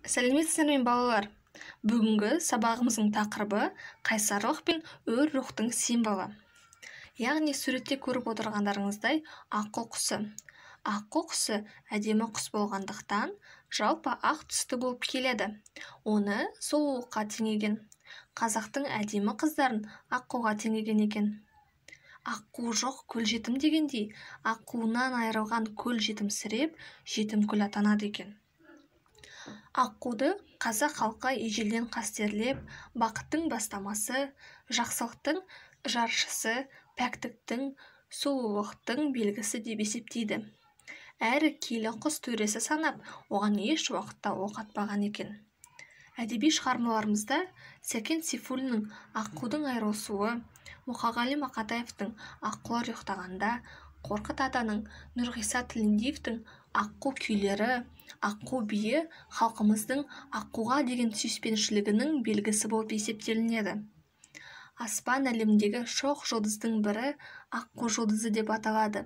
Сәлеметсіздер ме балалар? Бүгінгі сабағымыздың тақырыбы қайсарлық пен өр рухтың символы. Яғни суретте көріп отырғандарыңыздай аққу құсы. Аққу құсы әдемі құс болғандықтан жалпы ақ түсті болып келеді. Оны сұлулыққа теңеген. Қазақтың әдемі қыздарын аққуға теңеген екен. Аққу жоқ көл жетім дегендей, аққуынан айырылған көл жетімсіреп, жетім көл атанады екен. Аққуды қазақ халқы ежелден қастерлеп, бақыттың бастамасы, жақсылықтың жаршысы, пәктіктің, сұлулықтың белгісі деп есептейді. Әрі киелі құс төресі санап, оған еш уақытта оқ атпаған екен. Әдеби шығармаларымызда Сәкен Сейфуллиннің аққудың айырылысуы, Мұқағали Мақатаевтың аққулар ұйықтағанда, Қорқыт Атаның, Нұрғиса Тілендиевтің аққу күйлері, аққу биі халқымыздың аққуға деген сүйіспеншілігінің белгісі болып есептелінеді. Аспан әлемдегі шоқ жұлдыздың бірі аққу жұлдызы деп аталады.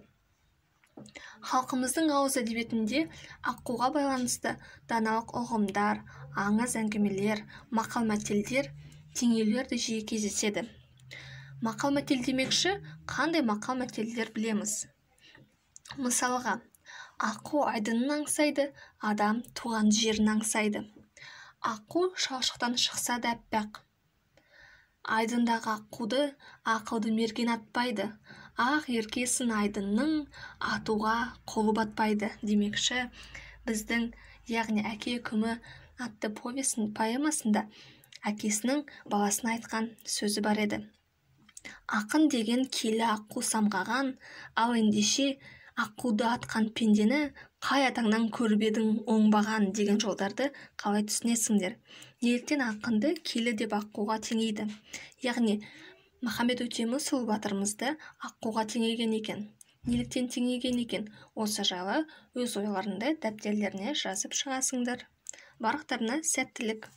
Халқымыздың ауыз әдебиетінде аққуға байланысты даналық ұғымдар, аңыз әңгімелер, мақал-мәтелдер, теңеулер де жиі кездеседі. Мақал-мәтел демекші, қандай мақал-мәтелдер білеміз? Мысалға, аққу айдынын аңсайды, адам туған жерін аңсайды. Аққу шалшықтан шықса да әппақ. Айдындағы аққуды ақылды мерген атпайды. Ақ еркесін айдынның атуға қолы батпайды. Демекші, біздің, яғни әке үкімі атты поэмасында әкесінің баласына айтқан сөзі бар еді. Ақын деген киелі аққу самғаған, ал ендеше аққуды атқан пендені қай атаңнан көріп едің оңбаған деген жолдарды қалай түсінесіңдер? Неліктен ақынды киелі деп аққуға теңейді? Яғни Махамбет Өтемісұлы батырымызды аққуға теңеген екен. Неліктен теңеген екен? Осы жайлы өз ойларыңды дәптерлеріне жазып шығасыңдар. Барлықтарына сәттілік.